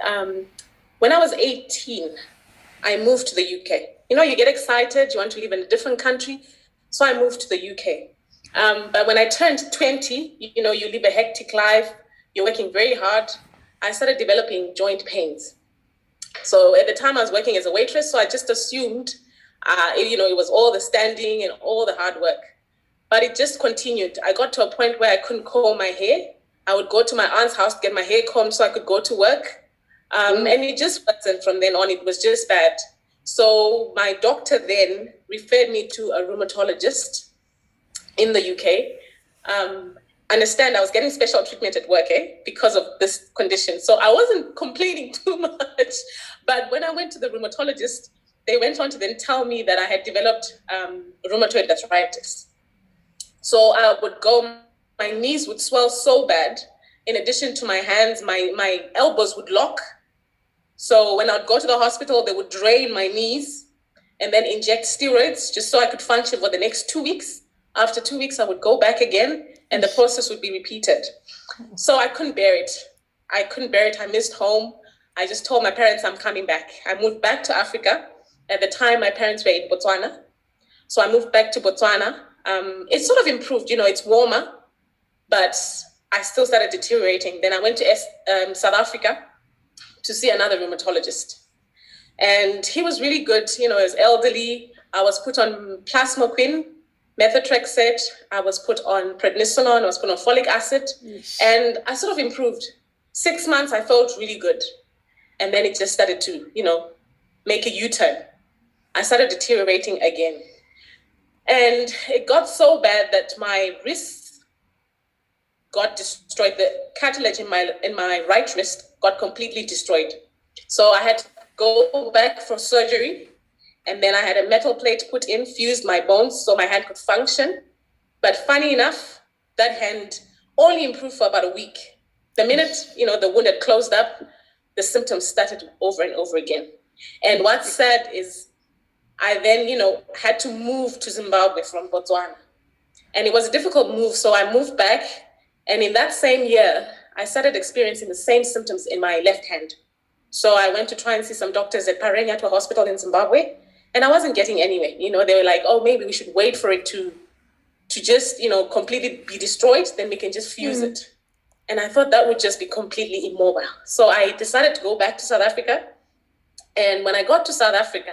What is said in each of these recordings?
um, when I was 18, I moved to the UK. You know, you get excited, you want to live in a different country. So I moved to the UK. But when I turned 20, you know, you live a hectic life, you're working very hard. I started developing joint pains. So at the time I was working as a waitress, so I just assumed, you know, it was all the standing and all the hard work. But it just continued. I got to a point where I couldn't comb my hair. I would go to my aunt's house to get my hair combed so I could go to work. And it just wasn't from then on. It was just bad. So my doctor then referred me to a rheumatologist in the UK. Understand I was getting special treatment at work, because of this condition. So I wasn't complaining too much. But when I went to the rheumatologist, they went on to then tell me that I had developed rheumatoid arthritis. So I would go, my knees would swell so bad. In addition to my hands, my elbows would lock. So when I'd go to the hospital, they would drain my knees and then inject steroids just so I could function for the next 2 weeks. After 2 weeks, I would go back again and the process would be repeated. So I couldn't bear it. I missed home. I just told my parents I'm coming back. I moved back to Africa. At the time, my parents were in Botswana. So I moved back to Botswana. It sort of improved, you know, it's warmer, but I still started deteriorating. Then I went to South Africa to see another rheumatologist. And he was really good, you know, he was elderly. I was put on plasmoquine, methotrexate. I was put on prednisolone. I was put on folic acid. Yes. And I sort of improved. 6 months, I felt really good. And then it just started to, you know, make a U-turn. I started deteriorating again. And it got so bad that my wrists got destroyed. The cartilage in my right wrist got completely destroyed. So I had to go back for surgery. And then I had a metal plate put in, fused my bones so my hand could function. But funny enough, that hand only improved for about a week. The minute, you know, the wound had closed up, the symptoms started over and over again. And what's sad is I then, you know, had to move to Zimbabwe from Botswana. And it was a difficult move. So I moved back. And in that same year, I started experiencing the same symptoms in my left hand. So I went to try and see some doctors at Parenyathwa Hospital in Zimbabwe. And I wasn't getting anywhere. You know, they were like, oh, maybe we should wait for it to just, you know, completely be destroyed. Then we can just fuse it. And I thought that would just be completely immobile. So I decided to go back to South Africa. And when I got to South Africa,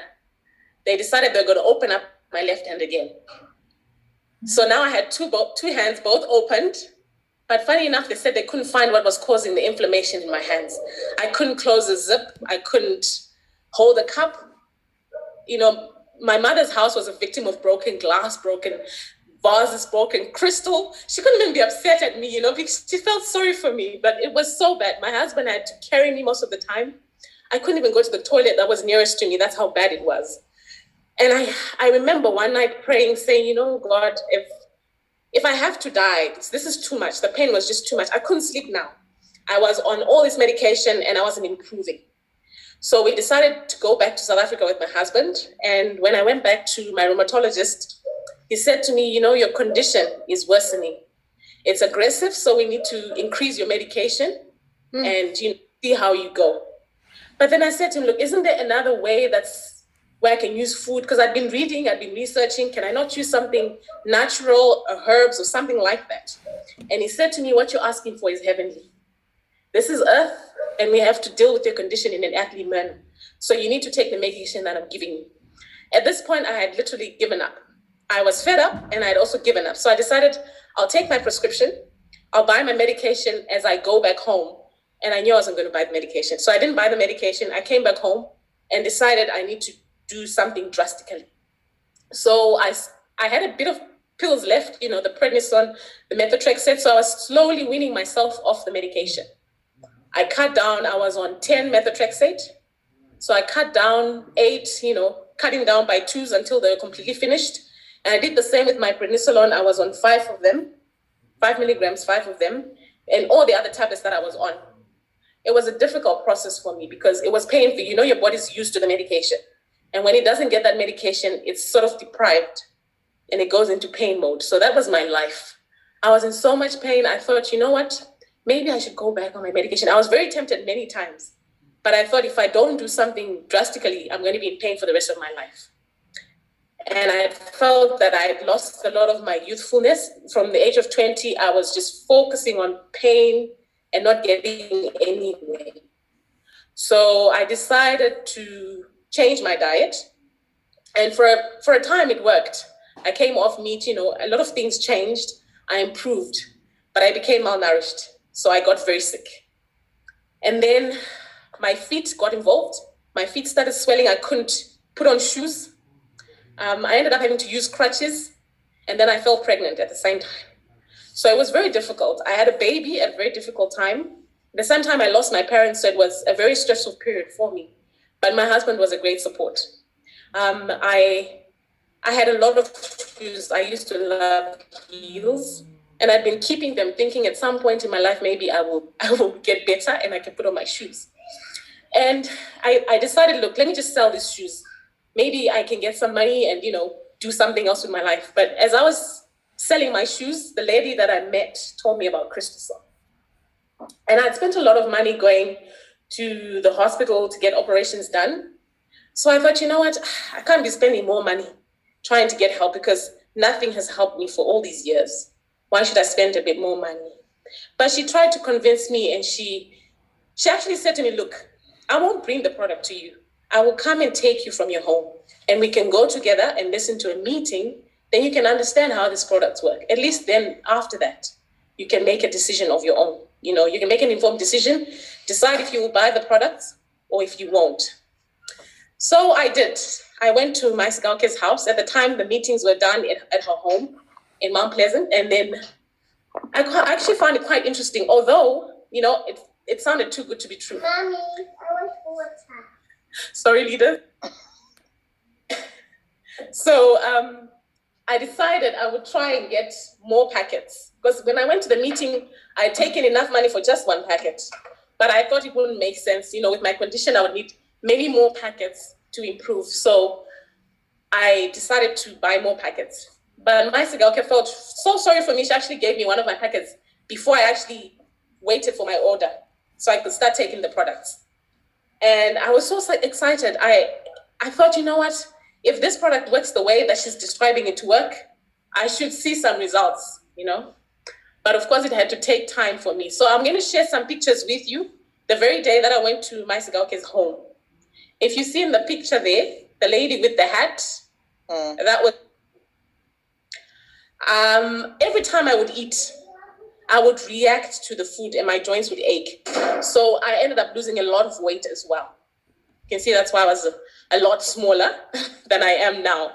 they decided they're going to open up my left hand again. So now I had two hands, both opened. But funny enough, they said they couldn't find what was causing the inflammation in my hands. I couldn't close a zip. I couldn't hold a cup. You know, my mother's house was a victim of broken glass, broken vases, broken crystal. She couldn't even be upset at me, you know, because she felt sorry for me. But it was so bad. My husband had to carry me most of the time. I couldn't even go to the toilet that was nearest to me. That's how bad it was. And I remember one night praying, saying, you know, God, if I have to die, this is too much. The pain was just too much. I couldn't sleep now. I was on all this medication and I wasn't improving. So we decided to go back to South Africa with my husband. And when I went back to my rheumatologist, he said to me, you know, your condition is worsening. It's aggressive, so we need to increase your medication and see how you go. But then I said to him, look, isn't there another way that's where I can use food? Because I've been reading, I've been researching. Can I not use something natural, herbs or something like that? And he said to me, what you're asking for is heavenly. This is earth, and we have to deal with your condition in an earthly manner. So you need to take the medication that I'm giving you. At this point, I had literally given up. I was fed up, and I had also given up. So I decided I'll take my prescription. I'll buy my medication as I go back home. And I knew I wasn't going to buy the medication. So I didn't buy the medication. I came back home and decided I need to do something drastically. So I had a bit of pills left, you know, the prednisone, the methotrexate. So I was slowly weaning myself off the medication. I cut down, I was on 10 methotrexate. So I cut down 8, you know, cutting down by 2s until they were completely finished. And I did the same with my prednisolone. I was on 5 of them, 5 milligrams, 5 of them, and all the other tablets that I was on. It was a difficult process for me because it was painful. You know, your body's used to the medication. And when it doesn't get that medication, it's sort of deprived and it goes into pain mode. So that was my life. I was in so much pain. I thought, you know what? Maybe I should go back on my medication. I was very tempted many times. But I thought if I don't do something drastically, I'm going to be in pain for the rest of my life. And I felt that I had lost a lot of my youthfulness. From the age of 20, I was just focusing on pain and not getting anywhere. So I decided to change my diet. And for a time, it worked. I came off meat, a lot of things changed. I improved, but I became malnourished. So I got very sick. And then my feet got involved. My feet started swelling. I couldn't put on shoes. I ended up having to use crutches, and then I fell pregnant at the same time. So it was very difficult. I had a baby at a very difficult time. At the same time, I lost my parents, so it was a very stressful period for me. But my husband was a great support. I had a lot of shoes. I used to love heels, and I'd been keeping them, thinking at some point in my life, maybe I will get better and I can put on my shoes. And I decided, look, let me just sell these shoes. Maybe I can get some money and, do something else with my life. But as I was selling my shoes, the lady that I met told me about Cristal. And I'd spent a lot of money going to the hospital to get operations done. So I thought, you know what? I can't be spending more money trying to get help because nothing has helped me for all these years. Why should I spend a bit more money? But she tried to convince me, and she actually said to me, look, I won't bring the product to you. I will come and take you from your home, and we can go together and listen to a meeting. Then you can understand how these products work. At least then after that, you can make a decision of your own. You can make an informed decision, decide if you will buy the products or if you won't. So I did. I went to my Sigauke's house. At the time, the meetings were done at her home in Mount Pleasant. And then I actually found it quite interesting, although, it sounded too good to be true. Mommy, I want water. Sorry, leader. So I decided I would try and get more packets, because when I went to the meeting, I had taken enough money for just one packet. But I thought it wouldn't make sense. With my condition, I would need many more packets to improve. So I decided to buy more packets. But my Sigauke felt so sorry for me. She actually gave me one of my packets before I actually waited for my order so I could start taking the products. And I was so excited. I thought, you know what? If this product works the way that she's describing it to work, I should see some results, But of course, it had to take time for me. So I'm going to share some pictures with you the very day that I went to my Sigauke's home. If you see in the picture there, the lady with the hat, that was... every time I would eat, I would react to the food and my joints would ache. So I ended up losing a lot of weight as well. You can see that's why I was a lot smaller than I am now.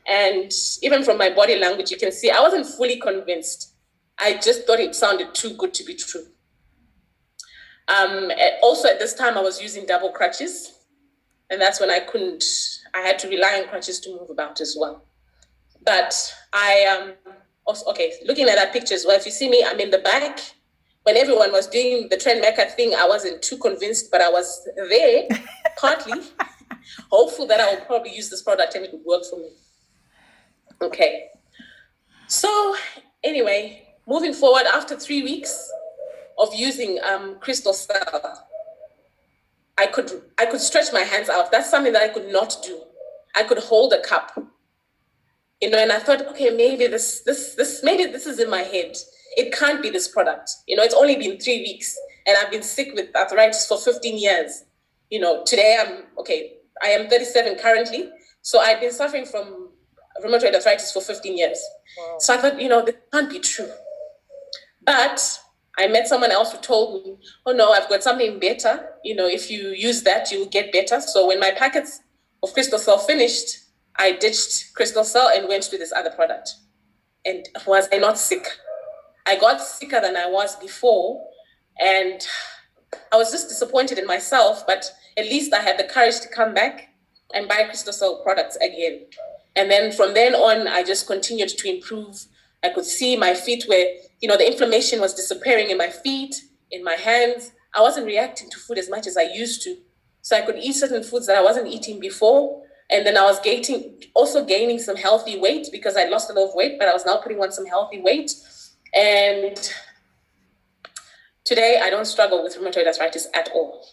And even from my body language, you can see I wasn't fully convinced. I just thought it sounded too good to be true. Also at this time, I was using double crutches. And that's when I had to rely on crutches to move about as well. But looking at that picture as well, if you see me, I'm in the back. When everyone was doing the Trend Mecca thing, I wasn't too convinced, but I was there, partly, hopeful that I will probably use this product and it would work for me. Okay. So anyway, moving forward, after 3 weeks of using Cristal Cell, I could stretch my hands out. That's something that I could not do. I could hold a cup, and I thought, okay, maybe this is in my head. It can't be this product. It's only been 3 weeks, and I've been sick with arthritis for 15 years. Today I am 37 currently, so I've been suffering from rheumatoid arthritis for 15 years. Wow. So I thought, this can't be true. But I met someone else who told me, oh no, I've got something better. If you use that, you'll get better. So when my packets of Cristal Cell finished, I ditched Cristal Cell and went to this other product. And was I not sick? I got sicker than I was before. And I was just disappointed in myself, but at least I had the courage to come back and buy Cristal Cell products again. And then from then on, I just continued to improve. I could see my feet where, the inflammation was disappearing in my feet, in my hands. I wasn't reacting to food as much as I used to. So I could eat certain foods that I wasn't eating before. And then I was gaining some healthy weight because I lost a lot of weight, but I was now putting on some healthy weight. And today I don't struggle with rheumatoid arthritis at all.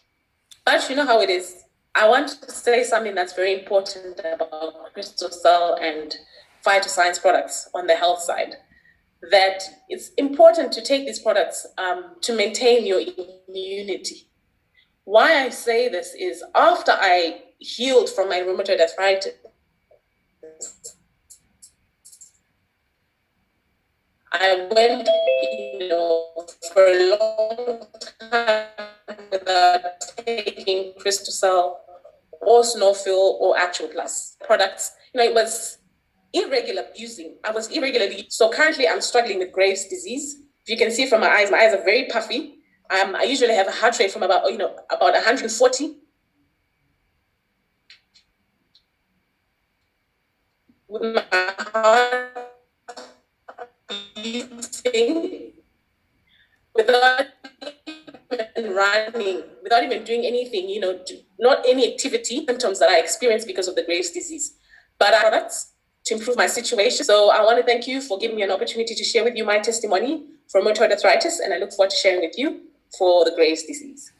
But Ash, you know how it is. I want to say something that's very important about Crystal Cell and phytoscience products on the health side. That it's important to take these products to maintain your immunity. Why I say this is after I healed from my rheumatoid arthritis, I went, for a long time without taking Crystal Cell or Snowfill or Actual Plus products. It was irregular using. I was irregularly. So currently I'm struggling with Graves' disease. If you can see from my eyes are very puffy. I usually have a heart rate from about 140. With my heart beating, without even running, without even doing anything, not any activity, symptoms that I experienced because of the Graves' disease. But products to improve my situation. So I want to thank you for giving me an opportunity to share with you my testimony for rheumatoid arthritis, and I look forward to sharing with you for the Graves' disease.